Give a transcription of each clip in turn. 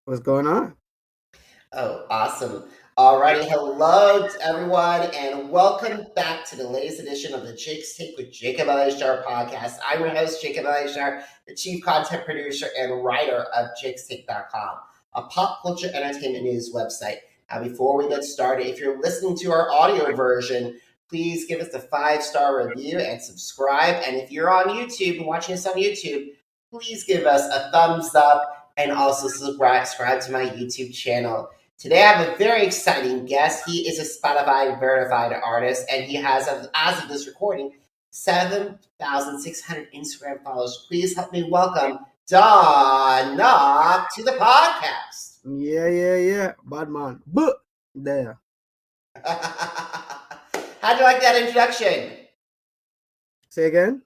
What's going on? Oh, awesome. Alrighty, hello to everyone, and welcome back to the latest edition of the Jake's Take with Jacob Elyachar Podcast. I'm your host, Jacob Elyachar, the chief content producer and writer of jakestake.com, a pop culture entertainment news website. Now, before we get started, if you're listening to our audio version, please give us a 5-star review and subscribe. And if you're on YouTube and watching us on YouTube, please give us a thumbs up and also subscribe to my YouTube channel. Today I have a very exciting guest. He is a Spotify verified artist, and he has, as of this recording, 7,600 Instagram followers. Please help me welcome Don Dadda to the podcast. Yeah. Bad man. There. How'd you like that introduction? Say again?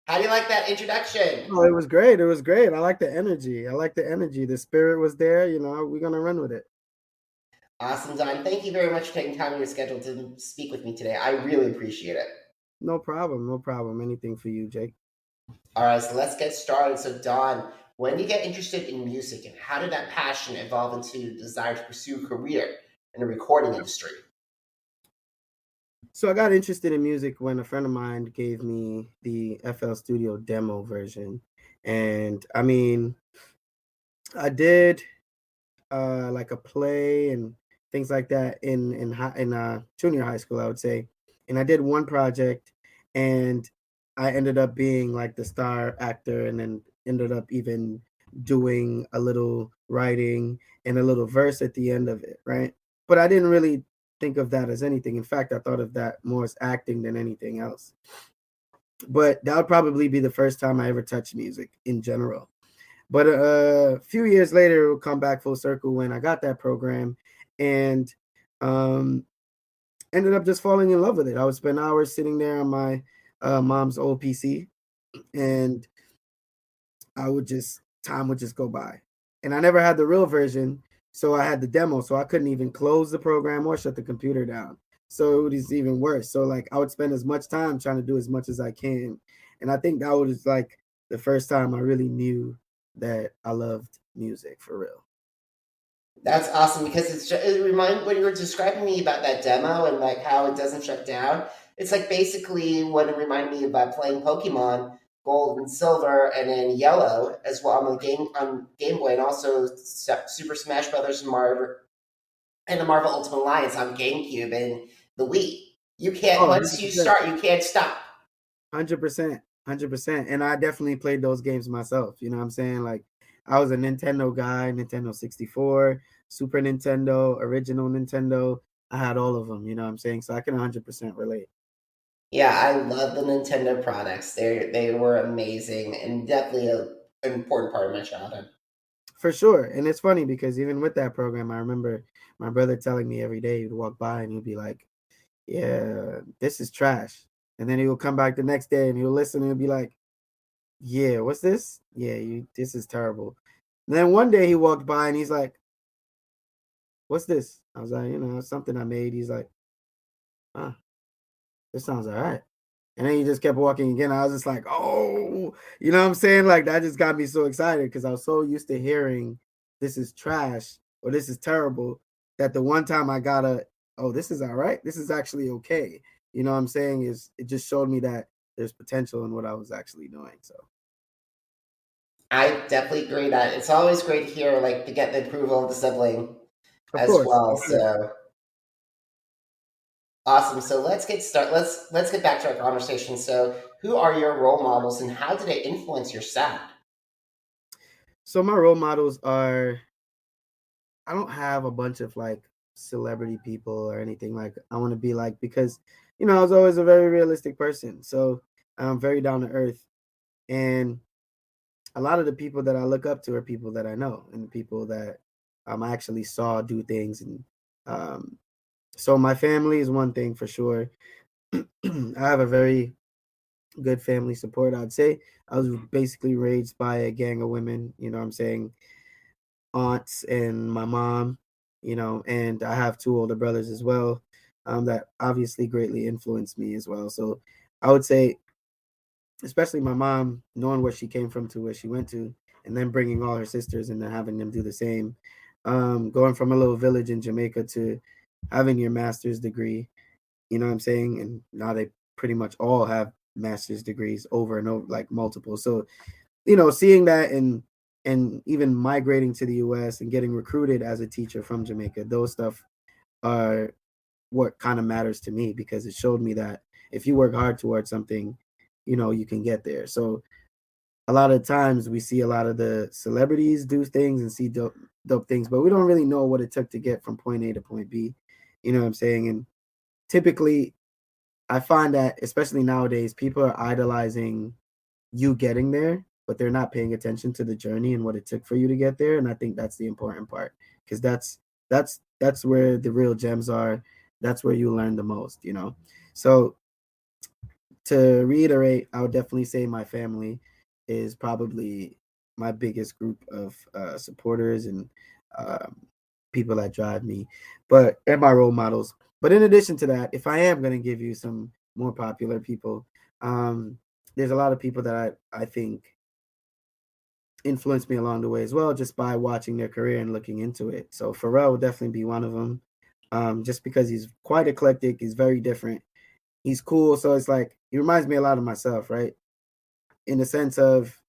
How do you like that introduction? Oh, it was great. I like the energy. The spirit was there. We're going to run with it. Awesome, Don. Thank you very much for taking time in your schedule to speak with me today. I really appreciate it. No problem. Anything for you, Jake. All right, so let's get started. So, Don, when did you get interested in music, and how did that passion evolve into the desire to pursue a career in the recording industry? So I got interested in music when a friend of mine gave me the FL Studio demo version. And I mean, I did like a play and things like that in junior high school, I would say. And I did one project, and I ended up being like the star actor, and then ended up even doing a little writing and a little verse at the end of it, right? But I didn't really think of that as anything. In fact, I thought of that more as acting than anything else. But that would probably be the first time I ever touched music in general. But a few years later, it will come back full circle when I got that program, and ended up just falling in love with it. I would spend hours sitting there on my mom's old PC, and time would just go by. And I never had the real version, so I had the demo, so I couldn't even close the program or shut the computer down. So it was even worse. So like I would spend as much time trying to do as much as I can. And I think that was like the first time I really knew that I loved music for real. That's awesome because it reminds when you were describing me about that demo and like how it doesn't shut down. It's like basically what it reminded me about playing Pokemon Gold and Silver, and then Yellow as well on Game Boy, and also Super Smash Brothers and the Marvel Ultimate Alliance on GameCube and the Wii. You can't Oh, once you start, you can't stop. 100%. 100%. And I definitely played those games myself. You know what I'm saying? Like I was a Nintendo guy, Nintendo 64, Super Nintendo, original Nintendo. I had all of them, you know what I'm saying? So I can 100% relate. Yeah, I love the Nintendo products. They were amazing and definitely an important part of my childhood. For sure. And it's funny because even with that program, I remember my brother telling me every day he'd walk by and he'd be like, yeah, this is trash. And then he would come back the next day and he'll listen and he'll be like, yeah, what's this? Yeah, this is terrible. And then one day he walked by and he's like, what's this? I was like, something I made. He's like, huh, this sounds all right. And then he just kept walking again. I was just like, oh, you know what I'm saying? Like that just got me so excited because I was so used to hearing this is trash or this is terrible that the one time I got oh, this is all right. This is actually okay. You know what I'm saying? It just showed me that there's potential in what I was actually doing. So I definitely agree that it's always great to hear to get the approval of the sibling of as course. well. So awesome. So let's get started. Let's get back to our conversation. So who are your role models and how do they influence your sound? So my role models are, I don't have a bunch of like celebrity people or anything like I want to be like because I was always a very realistic person. So I'm very down to earth, and a lot of the people that I look up to are people that I know and people that I actually saw do things. And so my family is one thing for sure. I have a very good family support. I'd say I was basically raised by a gang of women, you know what I'm saying, aunts and my mom, and I have two older brothers as well, that obviously greatly influenced me as well. So I would say, especially my mom, knowing where she came from to where she went to, and then bringing all her sisters and then having them do the same. going from a little village in Jamaica to having your master's degree, you know what I'm saying? And now they pretty much all have master's degrees over and over, like multiple. So, seeing that and even migrating to the US and getting recruited as a teacher from Jamaica, those stuff are what kind of matters to me, because it showed me that if you work hard towards something, you can get there. So a lot of times we see a lot of the celebrities do things and see dope things, but we don't really know what it took to get from point A to point B. You know what I'm saying? And typically I find that, especially nowadays, people are idolizing you getting there, but they're not paying attention to the journey and what it took for you to get there. And I think that's the important part, because that's where the real gems are. That's where you learn the most. So to reiterate, I would definitely say my family is probably my biggest group of supporters and um, people that drive me, and my role models. But in addition to that, if I am going to give you some more popular people, there's a lot of people that I think influenced me along the way as well, just by watching their career and looking into it. So Pharrell would definitely be one of them, just because he's quite eclectic. He's very different. He's cool. So it's like, he reminds me a lot of myself, right? In the sense of,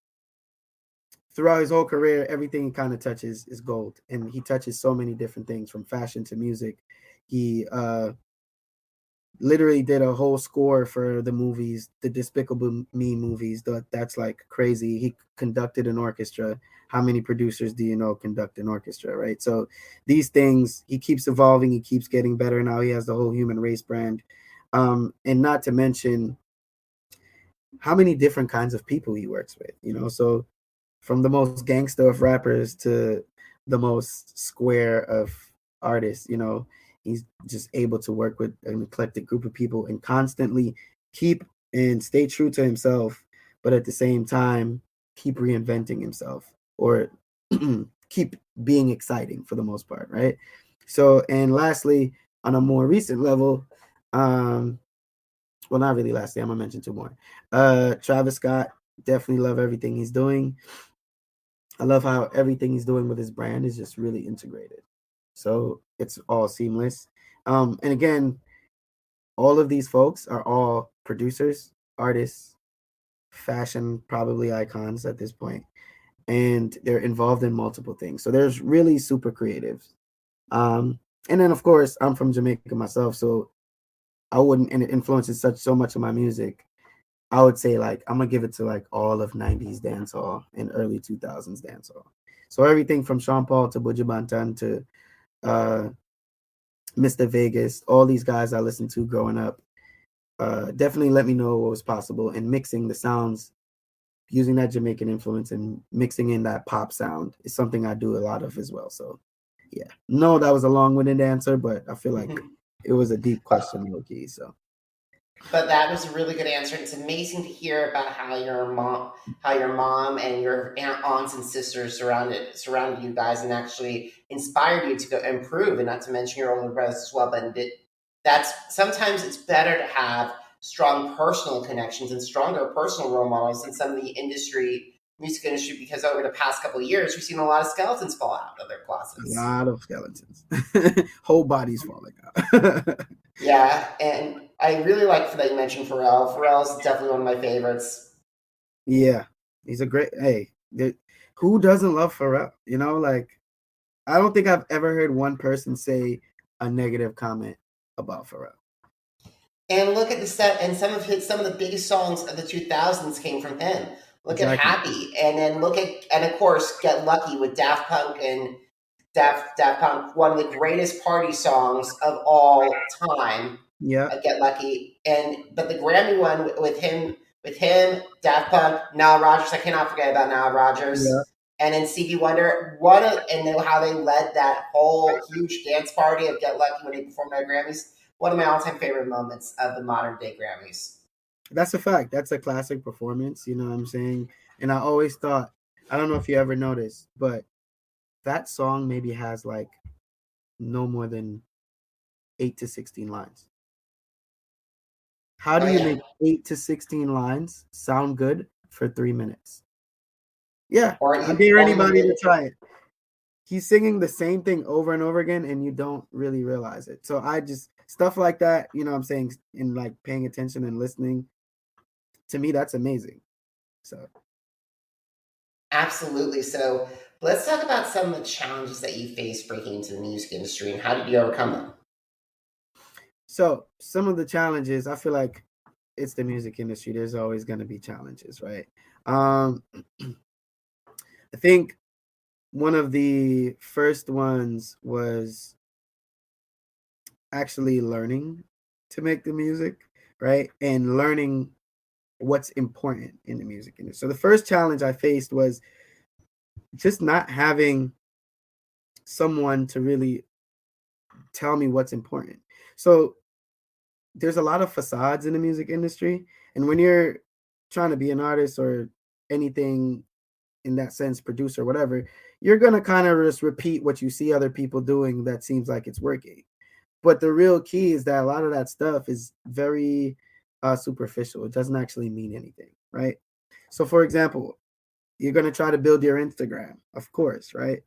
throughout his whole career, everything he kind of touches is gold. And he touches so many different things, from fashion to music. He literally did a whole score for the movies, the Despicable Me movies. That's like crazy. He conducted an orchestra. How many producers do you know conduct an orchestra, right? So these things, he keeps evolving. He keeps getting better. Now he has the whole Human Race brand. And not to mention how many different kinds of people he works with. So from the most gangster of rappers to the most square of artists, he's just able to work with an eclectic group of people and constantly keep and stay true to himself, but at the same time keep reinventing himself, or keep being exciting for the most part, right? So, and lastly, on a more recent level, well, not really lastly, I'm gonna mention two more. Travis Scott, definitely love everything he's doing. I love how everything he's doing with his brand is just really integrated. So it's all seamless. And again, all of these folks are all producers, artists, fashion, probably icons at this point, and they're involved in multiple things. So there's really super creatives. And then of course, I'm from Jamaica myself, so I wouldn't, and it influences so much of my music. I would say, like, I'm gonna give it to like all of 90s dancehall and early 2000s dancehall. So everything from Sean Paul to Buju Banton to uh, Mr. Vegas, all these guys I listened to growing up, definitely let me know what was possible. And mixing the sounds, using that Jamaican influence and mixing in that pop sound is something I do a lot of as well. So yeah, no, that was a long-winded answer, but I feel like it was a deep question, low-key. So. But that was a really good answer. It's amazing to hear about how your mom and your aunts and sisters surrounded you guys and actually inspired you to go improve, and not to mention your older brothers as well. But that's sometimes it's better to have strong personal connections and stronger personal role models than some of the music industry, because over the past couple of years, we've seen a lot of skeletons fall out of their closets. A lot of skeletons. Whole bodies falling out. Yeah, and I really like that you mentioned Pharrell. Pharrell is definitely one of my favorites. Yeah, he's a great. Hey, who doesn't love Pharrell? Like, I don't think I've ever heard one person say a negative comment about Pharrell. And look at the set, and some of the biggest songs of the 2000s came from him. Look at Happy, and then and of course, Get Lucky with Daft Punk and Daft Punk, one of the greatest party songs of all time. Yeah, Get Lucky, but the Grammy one with him, Daft Punk, Nile Rodgers. I cannot forget about Nile Rodgers. Yeah. And then Stevie Wonder, and how they led that whole huge dance party of Get Lucky when they performed at Grammys. One of my all-time favorite moments of the modern day Grammys. That's a fact. That's a classic performance. You know what I'm saying? And I always thought, I don't know if you ever noticed, but that song maybe has like no more than 8 to 16 lines. How do you make 8 to 16 lines sound good for 3 minutes? Yeah, I dare anybody to try it. he's singing the same thing over and over again, and you don't really realize it. So I just stuff like that, you know what I'm saying, in like paying attention and listening, to me that's amazing. So Absolutely. So let's talk about some of the challenges that you faced breaking into the music industry and how did you overcome them? so some of the challenges, I feel like it's the music industry. There's always going to be challenges, right? I think one of the first ones was actually learning to make the music, right? And learning what's important in the music industry. So the first challenge I faced was just not having someone to really tell me what's important. So there's a lot of facades in the music industry, and when you're trying to be an artist or anything in that sense, producer, whatever, you're gonna kind of just repeat what you see other people doing that seems like it's working. But the real key is that a lot of that stuff is very superficial. It doesn't actually mean anything, right? So, for example, you're gonna try to build your Instagram, of course, right?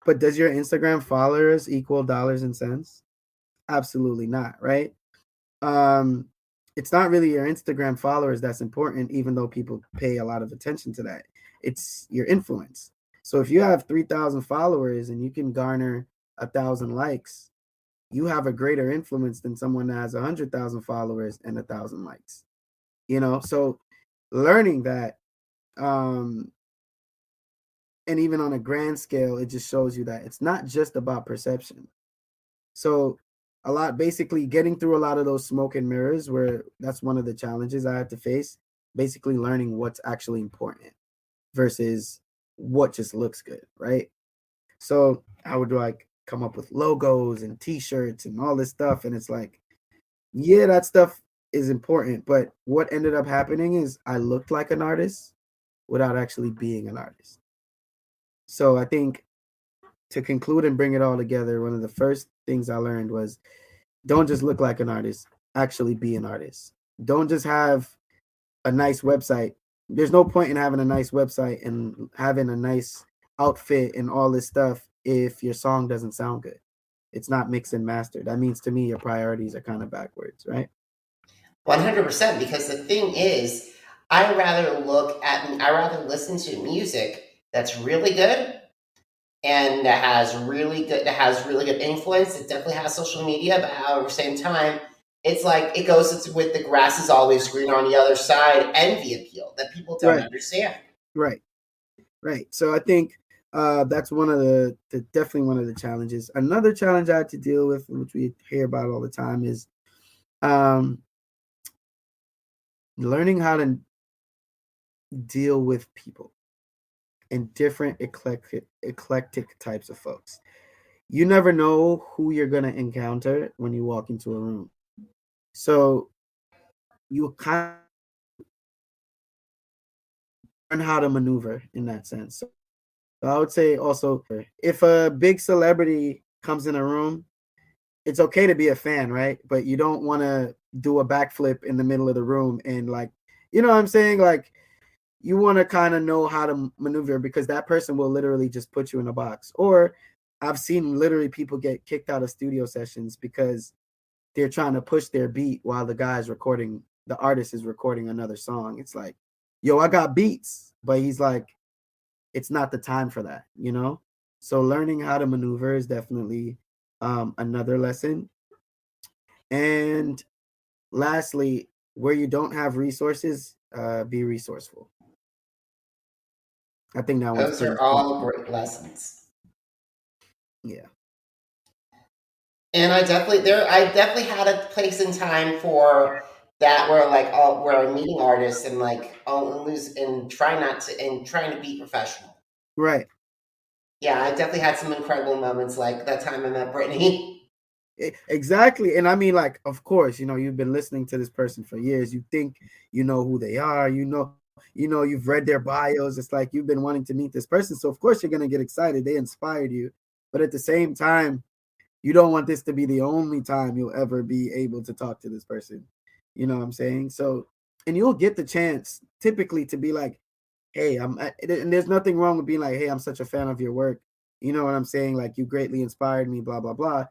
But does your Instagram followers equal dollars and cents? Absolutely not, right? Um, it's not really your Instagram followers that's important, even though people pay a lot of attention to that. It's your influence. So if you have 3,000 followers and you can garner 1,000 likes, you have a greater influence than someone that has 100,000 followers and 1,000 likes. You know, so learning that, um, and even on a grand scale, it just shows you that it's not just about perception. So a lot, basically getting through a lot of those smoke and mirrors, where that's one of the challenges I had to face, basically learning what's actually important versus what just looks good, right? So I would like come up with logos and t-shirts and all this stuff, and it's like, yeah, that stuff is important, but what ended up happening is I looked like an artist without actually being an artist. So I think, to conclude and bring it all together, one of the first things I learned was, don't just look like an artist, actually be an artist. Don't just have a nice website. There's no point in having a nice website and having a nice outfit and all this stuff if your song doesn't sound good. It's not mixed and mastered. That means to me your priorities are kind of backwards, right? 100%. Because the thing is, I rather listen to music that's really good and that has really good influence. It definitely has social media, but however, same time, it's like it goes with the grass is always green on the other side, envy appeal that people don't Right, understand. right, right. So I think that's one of the definitely one of the challenges. Another challenge I had to deal with, which we hear about all the time, is um, learning how to deal with people and different eclectic types of folks. You never know who you're gonna encounter when you walk into a room. So you kind of learn how to maneuver in that sense. So I would say also, if a big celebrity comes in a room, it's okay to be a fan, right? But you don't want to do a backflip in the middle of the room and, like, you know what I'm saying? Like, you want to kind of know how to maneuver, because that person will literally just put you in a box. Or I've seen literally people get kicked out of studio sessions because they're trying to push their beat while the artist is recording another song. It's like, yo, I got beats, but he's like, it's not the time for that, you know? So learning how to maneuver is definitely another lesson. And lastly, where you don't have resources, be resourceful. I think that one's Those pretty are all simple. great lessons. Yeah. And I definitely had a place in time for that where where I'm meeting artists and lose and trying to be professional. Right. Yeah, I definitely had some incredible moments like that time I met Brittany. Exactly. And I mean, like, of course, you've been listening to this person for years. You think you know who they are, you've read their bios. It's like you've been wanting to meet this person. So of course you're gonna get excited. They inspired you. But at the same time, you don't want this to be the only time you'll ever be able to talk to this person. You know what I'm saying? So, and you'll get the chance typically to be like, hey, and there's nothing wrong with being like, hey, I'm such a fan of your work. You know what I'm saying? Like, you greatly inspired me, blah, blah, blah.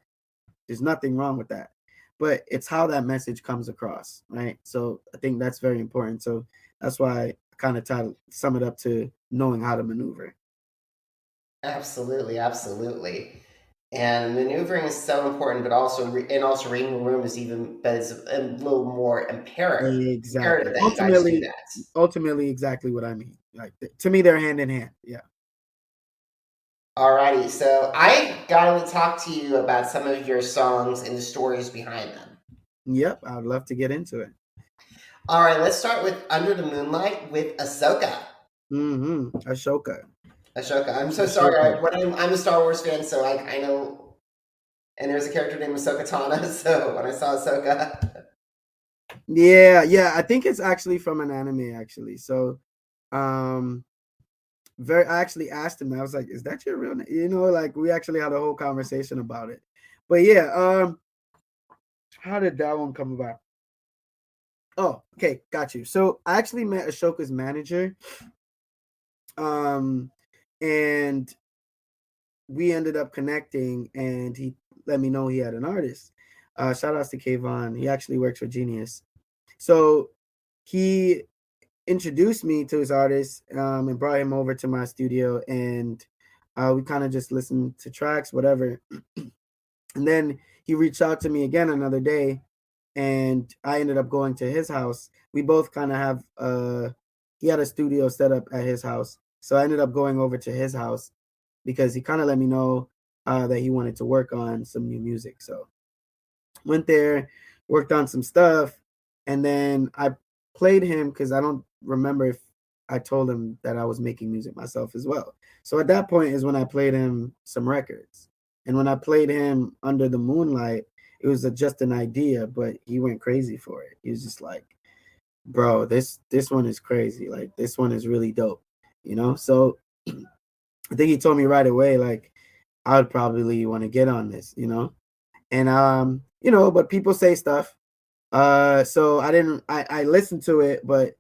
There's nothing wrong with that. But it's how that message comes across, right? So I think that's very important. So that's why I kind of try to sum it up to knowing how to maneuver. Absolutely, absolutely. And maneuvering is so important, but also reading the room is a little more imperative. Exactly. Imperative that you guys do that. Ultimately, exactly what I mean. Like, to me, they're hand in hand. Yeah. Alrighty, so I got to talk to you about some of your songs and the stories behind them. Yep. I would love to get into it. All right, let's start with Under the Moonlight with Ahsoka. Ashoka. I'm so sorry. I'm a Star Wars fan, so I know. And there's a character named Ahsoka Tano, so when I saw Ahsoka. Yeah. I think it's actually from an anime, actually. So, I actually asked him. I was like, "Is that your real name?" You know, like, we actually had a whole conversation about it. But yeah, how did that one come about? Oh, okay, got you. So I actually met Ashoka's manager, and we ended up connecting, and he let me know he had an artist. Shout outs to Kayvon. He actually works for Genius. So he introduced me to his artist, and brought him over to my studio, and we kind of just listened to tracks, whatever. And then he reached out to me again another day, and I ended up going to his house. We both kind of have he had a studio set up at his house. So I ended up going over to his house because he kind of let me know that he wanted to work on some new music. So went there, worked on some stuff, and then I played him because I don't remember if I told him that I was making music myself as well. So at that point is when I played him some records. And when I played him Under the Moonlight, it was just an idea, but he went crazy for it. He was just like, bro, this one is crazy. Like, this one is really dope, you know? So I think he told me right away, like, I would probably want to get on this, you know? And but people say stuff. So I listened to it, but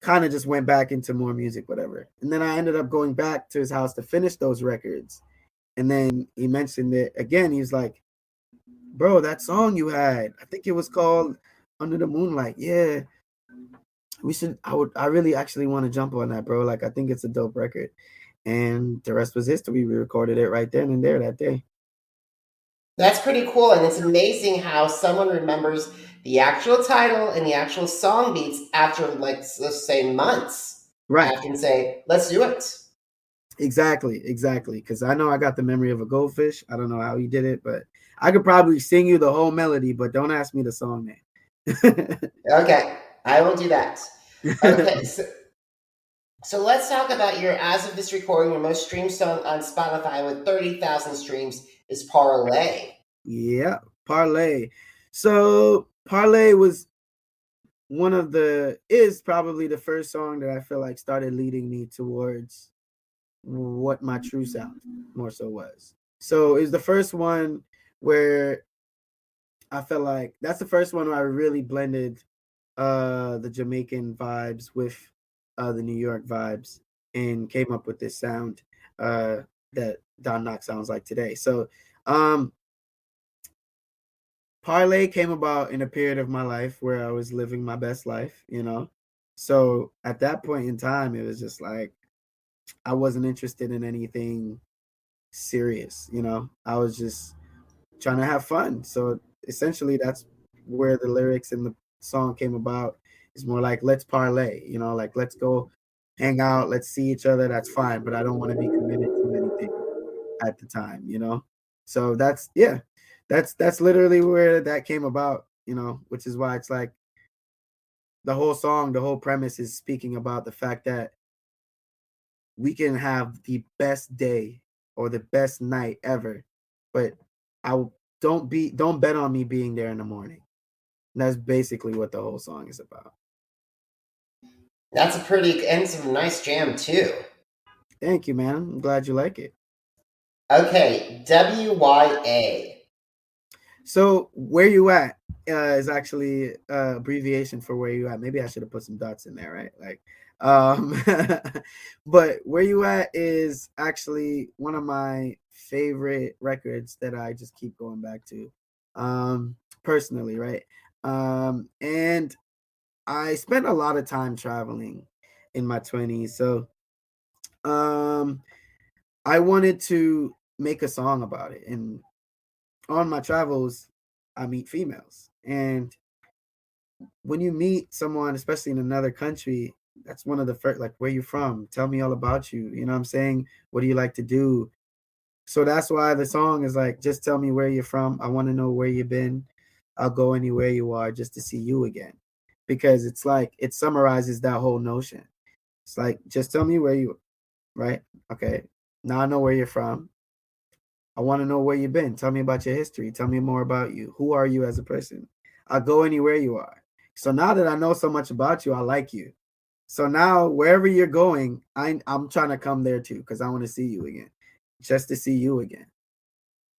kind of just went back into more music, whatever. And then I ended up going back to his house to finish those records. And then he mentioned it again. He was like, bro, that song you had, I think it was called Under the Moonlight. Yeah. I really actually want to jump on that, bro. Like, I think it's a dope record. And the rest was history. We recorded it right then and there that day. That's pretty cool, and it's amazing how someone remembers the actual title and the actual song beats after, like, let's say months. Right. I can say, let's do it. Exactly. Because I know I got the memory of a goldfish. I don't know how he did it, but I could probably sing you the whole melody, but don't ask me the song name. Okay, I will do that. Okay, so let's talk about as of this recording, your most streamed song on Spotify with 30,000 streams is Parlay. Yeah, Parlay. So Parlay is probably the first song that I feel like started leading me towards what my true sound more so was. So it's the first one where I felt like that's the first one where I really blended the Jamaican vibes with the New York vibes and came up with this sound that Don Knock sounds like today. So Parlay came about in a period of my life where I was living my best life, you know. So at that point in time, it was just like I wasn't interested in anything serious, you know. I was just trying to have fun. So essentially that's where the lyrics in the song came about. It's more like, let's parlay, you know, like, let's go hang out, let's see each other, that's fine, but I don't want to be committed to anything at the time, you know. So that's literally where that came about, you know, which is why it's like the whole song, the whole premise is speaking about the fact that we can have the best day or the best night ever, but don't bet on me being there in the morning. And that's basically what the whole song is about. That's a nice jam too. Thank you, man. I'm glad you like it. Okay, WYA. So where you at is actually abbreviation for where you at. Maybe I should have put some dots in there, right? Like Um, but Where You At is actually one of my favorite records that I just keep going back to, personally, right? And I spent a lot of time traveling in my 20s, so um, I wanted to make a song about it. And on my travels, I meet females, and when you meet someone, especially in another country, that's one of the first, like, where you from? Tell me all about you. You know what I'm saying? What do you like to do? So that's why the song is like, just tell me where you're from. I want to know where you've been. I'll go anywhere you are just to see you again. Because it's like, it summarizes that whole notion. It's like, just tell me where you, right? Okay. Now I know where you're from. I want to know where you've been. Tell me about your history. Tell me more about you. Who are you as a person? I'll go anywhere you are. So now that I know so much about you, I like you. So now wherever you're going, I'm trying to come there too because I want to see you again, just to see you again.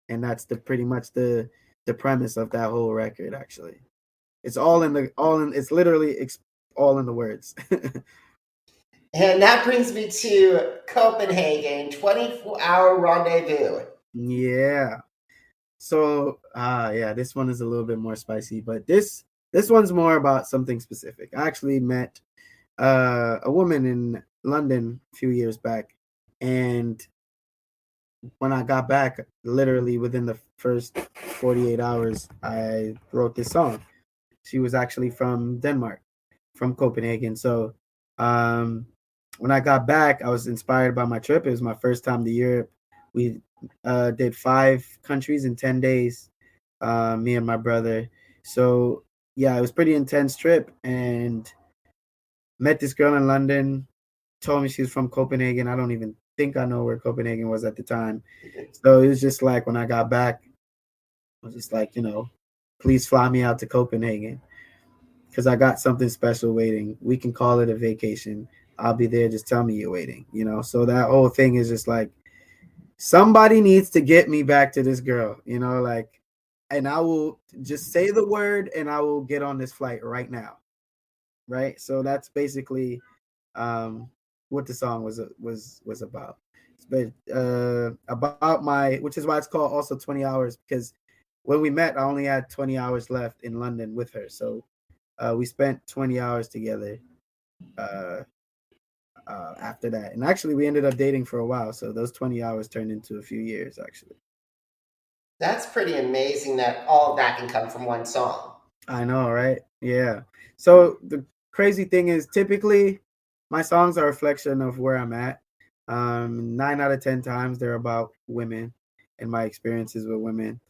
And that's the pretty much the premise of that whole record. Actually, it's it's literally all in the words. And that brings me to Copenhagen, 24-hour rendezvous. Yeah. So yeah, this one is a little bit more spicy, but this one's more about something specific. I actually met a woman in London a few years back, and when I got back, literally within the first 48 hours, I wrote this song. She was actually from Denmark, from Copenhagen. So um, when I got back, I was inspired by my trip. It was my first time to Europe. We did 5 countries in 10 days, me and my brother. So yeah, it was a pretty intense trip, and met this girl in London, told me she was from Copenhagen. I don't even think I know where Copenhagen was at the time. So it was just like when I got back, I was just like, please fly me out to Copenhagen because I got something special waiting. We can call it a vacation. I'll be there. Just tell me you're waiting. So that whole thing is just like, somebody needs to get me back to this girl, like, and I will just say the word and I will get on this flight right now. Right. So that's basically what the song was about. But about my, which is why it's called also 20 hours, because when we met, I only had 20 hours left in London with her. So we spent 20 hours together uh, after that. And actually, we ended up dating for a while. So those 20 hours turned into a few years, actually. That's pretty amazing that all of that can come from one song. I know, right? Yeah. So the crazy thing is, typically, my songs are a reflection of where I'm at. 9 out of 10 times they're about women and my experiences with women.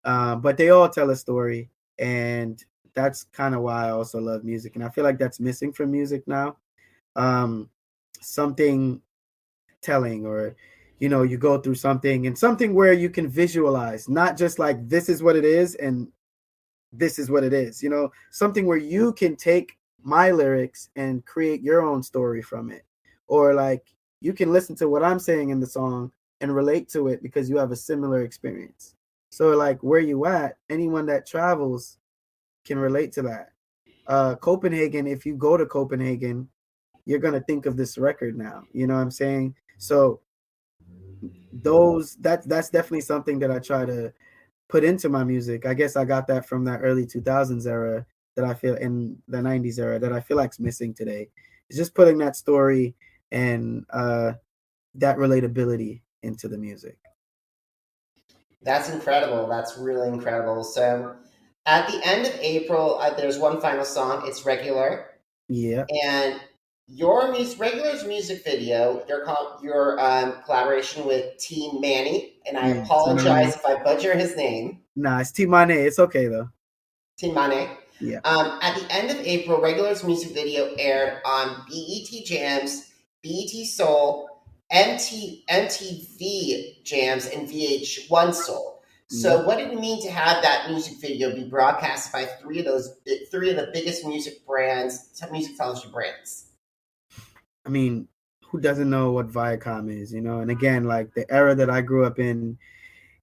But they all tell a story, and that's kind of why I also love music. And I feel like that's missing from music now. Something telling, or you go through something, and something where you can visualize, not just like this is what it is and this is what it is, something where you can take my lyrics and create your own story from it, or like you can listen to what I'm saying in the song and relate to it because you have a similar experience. So like, where you at, anyone that travels can relate to that. Copenhagen, if you go to Copenhagen, you're going to think of this record now, you know what I'm saying? So that's definitely something that I try to put into my music. I guess I got that from that early 2000s era that I feel, in the 90s era, that I feel like's missing today. It's just putting that story and that relatability into the music. That's incredible. That's really incredible. So, at the end of April, there's one final song. It's Regular. Yeah. And Regular's music video, your collaboration with Team Manny, and I Yeah. apologize if I butcher his name. Nah, it's T Mane. It's okay though. Team Manny. Yeah. At the end of April, Regular's music video aired on BET Jams, BET Soul, MTV Jams, and VH1 Soul. So, Yep. what did it mean to have that music video be broadcast by three of the biggest music television brands? I mean, who doesn't know what Viacom is, And again, like the era that I grew up in,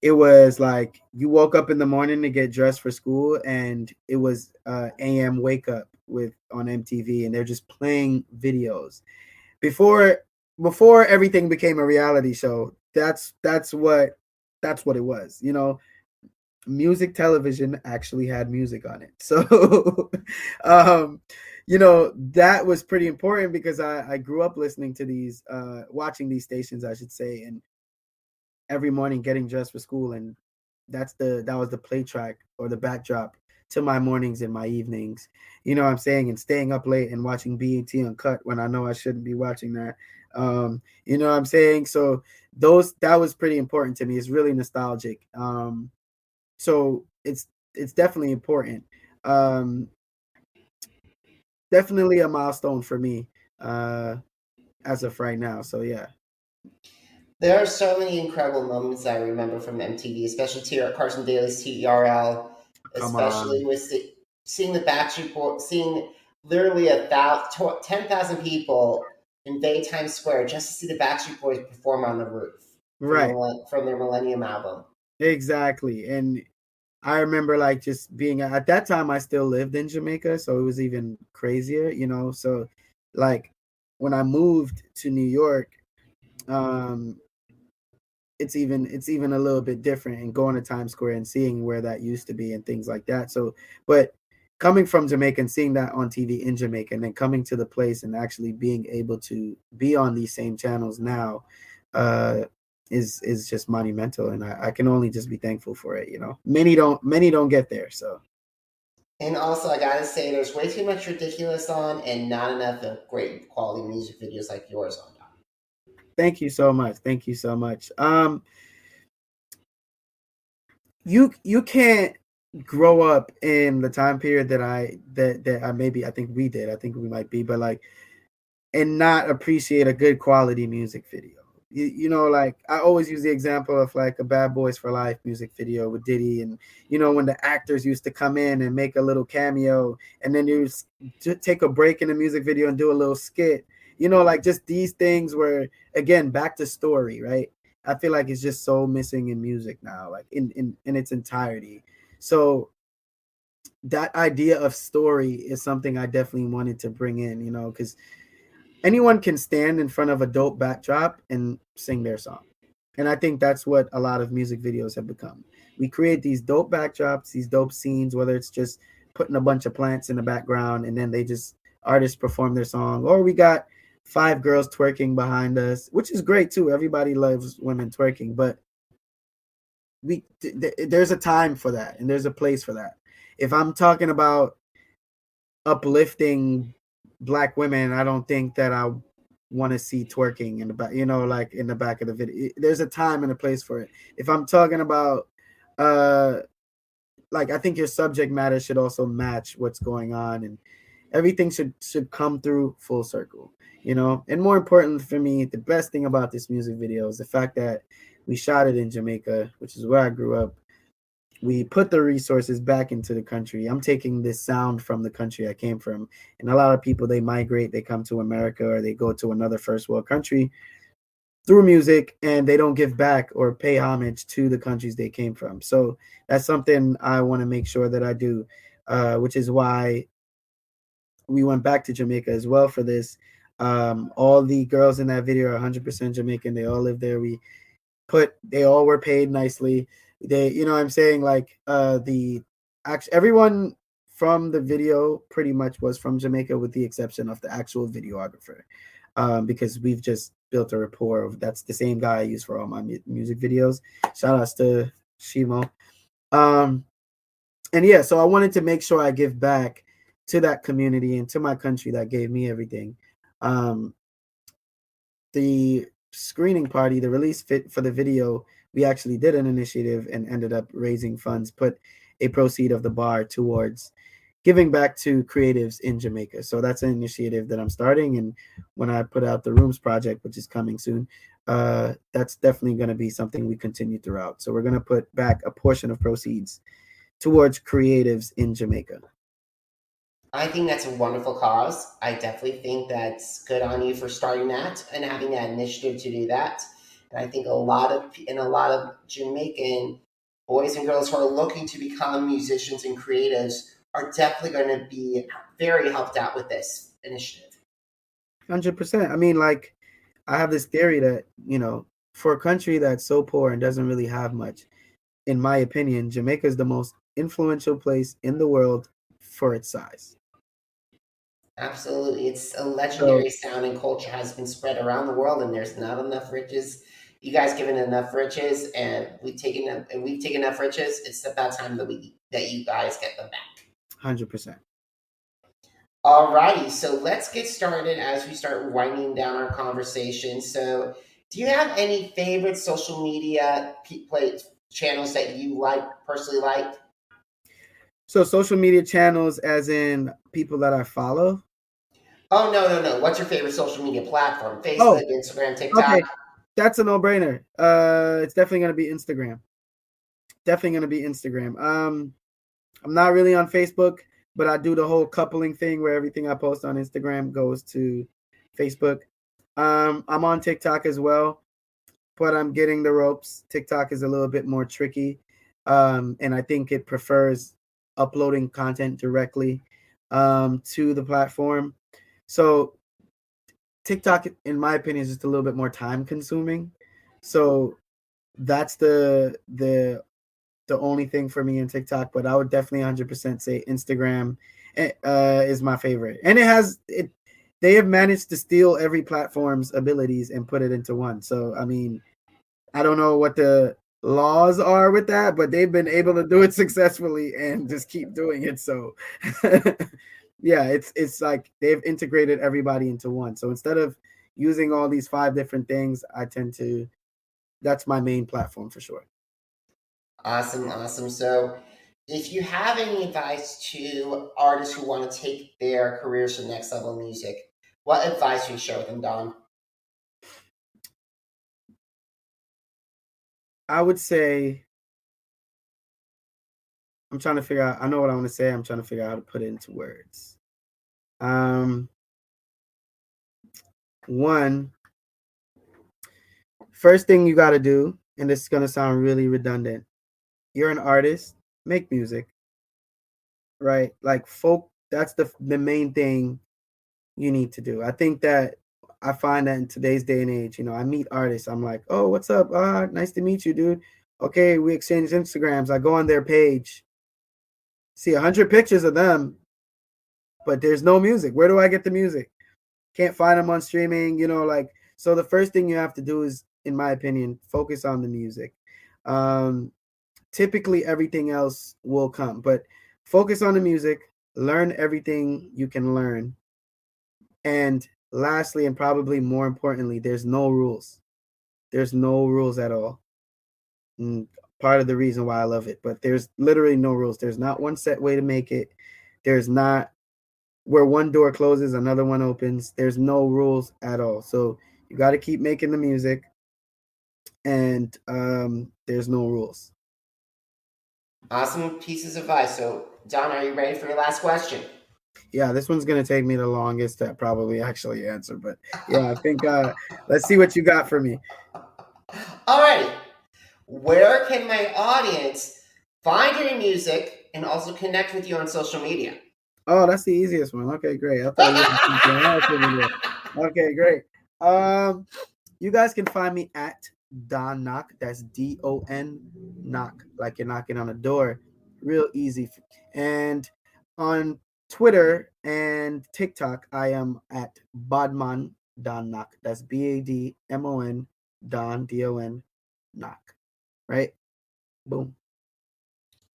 it was like you woke up in the morning to get dressed for school, and it was AM wake up with on MTV, and they're just playing videos before everything became a reality show. That's what it was. Music television actually had music on it. So um that was pretty important because I grew up listening to these watching these stations, I should say, and every morning getting dressed for school, and that was the play track or the backdrop to my mornings and my evenings. You know what I'm saying? And staying up late and watching BET Uncut when I know I shouldn't be watching that. You know what I'm saying? So that was pretty important to me. It's really nostalgic. So it's definitely important. Um, Definitely a milestone for me as of right now. So yeah. There are so many incredible moments I remember from MTV, especially Carson Daly's TRL, Come especially on. with seeing the Backstreet Boys, seeing literally 10,000 people in Times Square just to see the Backstreet Boys perform on the roof Right. from their Millennium album. Exactly. And I remember like just being at that time I still lived in Jamaica, so it was even crazier. So like when I moved to New York, um it's even a little bit different, and going to Times Square and seeing where that used to be and things like that. So but coming from Jamaica and seeing that on TV in Jamaica, and then coming to the place and actually being able to be on these same channels now uh is just monumental, and I can only just be thankful for it. Many don't get there. So And also, I gotta say, there's way too much ridiculous on, and not enough of great quality music videos like yours on. thank you so much. Thank you so much. You can't grow up in the time period that I maybe I think we did. I think we might be, but like, and not appreciate a good quality music video. Like I always use the example of like a Bad Boys for Life music video with Diddy, and when the actors used to come in and make a little cameo, and then you take a break in the music video and do a little skit. Like just these things were, again, back to story, right? I feel like it's just so missing in music now, like in its entirety. So that idea of story is something I definitely wanted to bring in, because anyone can stand in front of a dope backdrop and sing their song. And I think that's what a lot of music videos have become. We create these dope backdrops, these dope scenes, whether it's just putting a bunch of plants in the background and then artists perform their song, or we got 5 girls twerking behind us, which is great too. Everybody loves women twerking, but there's a time for that and there's a place for that. If I'm talking about uplifting Black women, I don't think that I want to see twerking in the back, like in the back of the video. There's a time and a place for it. If I'm talking about like, I think your subject matter should also match what's going on, and everything should come through full circle. And more important for me, the best thing about this music video is the fact that we shot it in Jamaica, which is where I grew up. We put the resources back into the country. I'm taking this sound from the country I came from. And a lot of people, they migrate, they come to America, or they go to another first world country through music, and they don't give back or pay homage to the countries they came from. So that's something I want to make sure that I do, which is why we went back to Jamaica as well for this. All the girls in that video are 100% Jamaican. They all live there. They all were paid nicely. They, what I'm saying, like everyone from the video pretty much was from Jamaica, with the exception of the actual videographer, because we've just built a rapport. That's the same guy I use for all my music videos. Shout outs to Shimo. And yeah, so I wanted to make sure I give back to that community and to my country that gave me everything. The screening party, the release fit for the video, we actually did an initiative and ended up raising funds, put a proceed of the bar towards giving back to creatives in Jamaica. So that's an initiative that I'm starting. And when I put out the Rooms project, which is coming soon, that's definitely going to be something we continue throughout. So we're going to put back a portion of proceeds towards creatives in Jamaica. I think that's a wonderful cause. I definitely think that's good on you for starting that and having that initiative to do that. And I think a lot of Jamaican boys and girls who are looking to become musicians and creatives are definitely going to be very helped out with this initiative. 100%. I mean, like, I have this theory that, for a country that's so poor and doesn't really have much, in my opinion, Jamaica is the most influential place in the world for its size. Absolutely. It's a legendary sound and culture has been spread around the world, and there's not enough riches. You guys given enough riches, and we've taken enough riches. It's about time that you guys get them back. 100%. Alrighty, so let's get started as we start winding down our conversation. So, do you have any favorite social media channels that you personally like? So, social media channels, as in people that I follow? Oh, no. What's your favorite social media platform? Facebook, Instagram, TikTok? Okay. That's a no-brainer. It's definitely going to be Instagram. I'm not really on Facebook, but I do the whole coupling thing where everything I post on Instagram goes to Facebook. I'm on TikTok as well, but I'm getting the ropes. TikTok is a little bit more tricky, and I think it prefers uploading content directly to the platform. So TikTok, in my opinion, is just a little bit more time consuming. So that's the only thing for me in TikTok, but I would definitely 100% say Instagram is my favorite. And they have managed to steal every platform's abilities and put it into one. So, I mean, I don't know what the laws are with that, but they've been able to do it successfully and just keep doing it. So, yeah, it's like they've integrated everybody into one. So instead of using all these 5 different things, that's my main platform for sure. Awesome. So, if you have any advice to artists who want to take their careers to the next level in music, what advice would you share with them, Don? I would say, I'm trying to figure out, I know what I want to say. I'm trying to figure out how to put it into words. One, first thing you got to do, and this is going to sound really redundant. You're an artist, make music, right? Like that's the main thing you need to do. I think that I find that in today's day and age, I meet artists. I'm like, oh, what's up? Nice to meet you, dude. Okay, we exchange Instagrams. I go on their page, see 100 pictures of them, but there's no music. Where do I get the music? Can't find them on streaming, so the first thing you have to do is, in my opinion, focus on the music. Typically everything else will come, but focus on the music, learn everything you can learn. And lastly, and probably more importantly, there's no rules. There's no rules at all. And part of the reason why I love it, but there's literally no rules. There's not one set way to make it. There's not where one door closes, another one opens. There's no rules at all. So you got to keep making the music, and there's no rules. Awesome pieces of advice. So, Don, are you ready for your last question? Yeah, this one's going to take me the longest to probably actually answer, but yeah, I think let's see what you got for me. Alrighty. Where can my audience find your music and also connect with you on social media? Oh, that's the easiest one. Okay, great. I thought you were Okay, great. You guys can find me at Don Knock. That's DON Knock, like you're knocking on a door. Real easy. And on Twitter and TikTok, I am at Badman Don Knock. That's BADMON Don DON Knock. Right? Boom.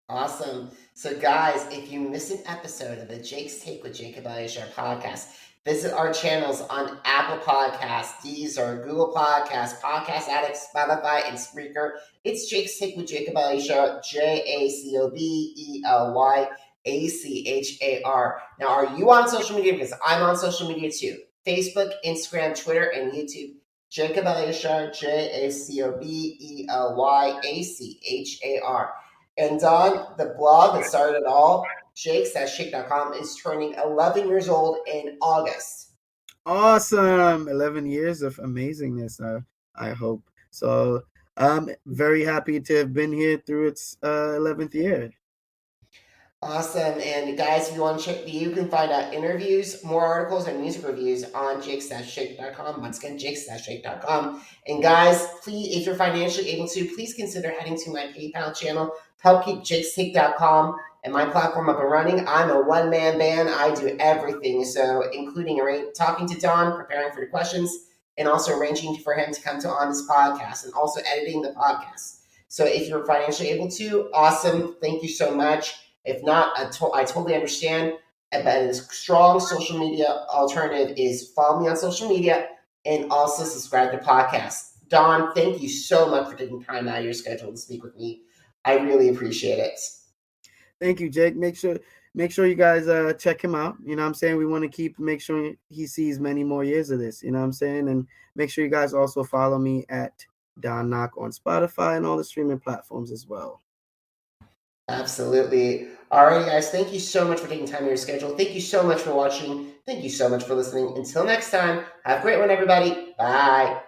Awesome. So, guys, if you miss an episode of the Jake's Take with Jacob Elyachar podcast, visit our channels on Apple Podcasts, Deezer, Google Podcasts, Podcast Addict, Spotify, and Spreaker. It's Jake's Take with Jacob Elyachar, JACOBELYACHAR. Now, are you on social media? Because I'm on social media too. Facebook, Instagram, Twitter, and YouTube. Jacob Elyachar, JACOBELYACHAR. And Don, the blog that started it all, jakes.shake.com, is turning 11 years old in August. Awesome. 11 years of amazingness, I hope. So I'm very happy to have been here through its 11th year. Awesome. And guys, if you want to check, you can find out interviews, more articles, and music reviews on jakes-shake.com. Once again, jakes-shake.com. And guys, please, if you're financially able to, please consider heading to my PayPal channel to help keep jakes-take.com and my platform up and running. I'm a one-man band. I do everything. So including talking to Don, preparing for the questions, and also arranging for him to come on this podcast and also editing the podcast. So if you're financially able to, awesome. Thank you so much. If not, I totally understand. But a strong social media alternative is follow me on social media and also subscribe to the podcast. Don, thank you so much for taking time out of your schedule to speak with me. I really appreciate it. Thank you, Jake. Make sure you guys check him out. You know what I'm saying? We want to make sure he sees many more years of this. You know what I'm saying? And make sure you guys also follow me at Don Knock on Spotify and all the streaming platforms as well. Absolutely. All right, guys. Thank you so much for taking time in your schedule. Thank you so much for watching. Thank you so much for listening. Until next time, have a great one, everybody. Bye.